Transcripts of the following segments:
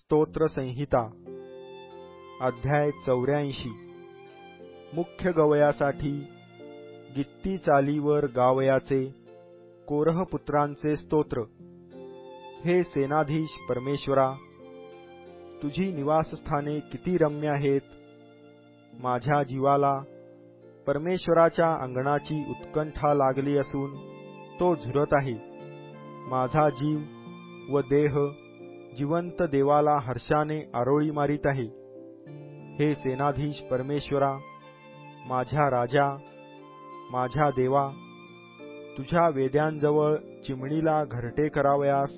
स्तोत्र संहिता अध्याय 84 मुख्य गवयासाठी गित्ती चालीवर गावयाचे कोरहपुत्रांचे स्तोत्र। हे सेनाधीश परमेश्वरा, तुझी निवासस्थाने किती रम्य आहेत। माझ्या जीवाला परमेश्वराच्या अंगणाची उत्कंठा लागली असून तो झुरत आहे। माझा जीव व देह जिवंत देवाला हर्षाने आरोळी मारित आहे। हे सेनाधीश परमेश्वरा, माझ्या राजा, माझ्या देवा, तुझ्या वेद्यांजवळ चिमणीला घरटे करावयास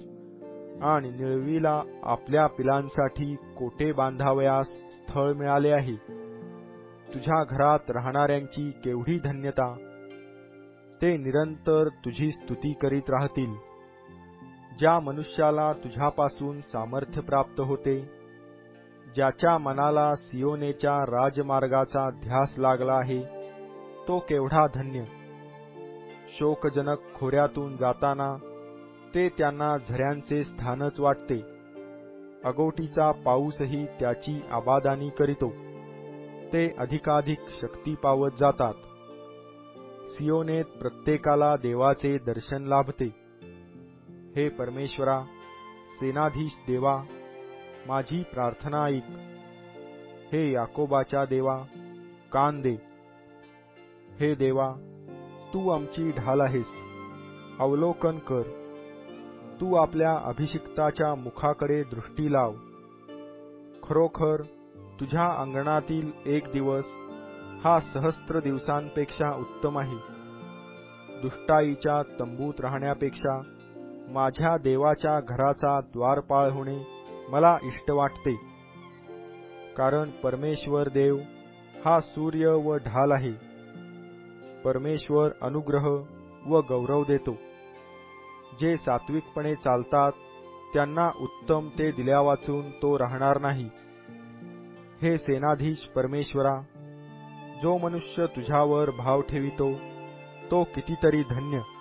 आणि निळवीला आपल्या पिलांसाठी कोटे बांधावयास स्थळ मिळाले आहे। तुझ्या घरात राहणाऱ्यांची केवढी धन्यता। ते निरंतर तुझी स्तुती करीत राहतील। ज्या मनुष्याला तुझ्यापासून सामर्थ्य प्राप्त होते, ज्याच्या मनाला सियोनेच्या राजमार्गाचा ध्यास लागला आहे, तो केवढा धन्य। शोकजनक खोऱ्यातून जाताना ते त्यांना झऱ्यांचे स्थानच वाटते। अगोटीचा पाऊसही त्याची आबादानी करीतो। ते अधिकाधिक शक्ती पावत जातात। सियोनेत प्रत्येकाला देवाचे दर्शन लाभते। हे परमेश्वरा, सेनाधीश देवा, माझी प्रार्थना ऐक। हे याकोबाच्या देवा, कान दे। हे देवा, तू आमची ढाल आहेस, अवलोकन कर। तू आपल्या अभिषिक्ताच्या मुखाकडे दृष्टी लाव। खरोखर तुझ्या अंगणातील एक दिवस हा सहस्त्र दिवसांपेक्षा उत्तम आहे। दुष्टाईच्या तंबूत राहण्यापेक्षा माझ्या देवाच्या घराचा द्वारपाळ होणे मला इष्ट वाटते। कारण परमेश्वर देव हा सूर्य व ढाल आहे। परमेश्वर अनुग्रह व गौरव देतो। जे सात्विकपणे चालतात त्यांना उत्तम ते दिल्यावाचून तो राहणार नाही। हे सेनाधीश परमेश्वरा, जो मनुष्य तुझ्यावर भाव ठेवितो तो कितीतरी धन्य।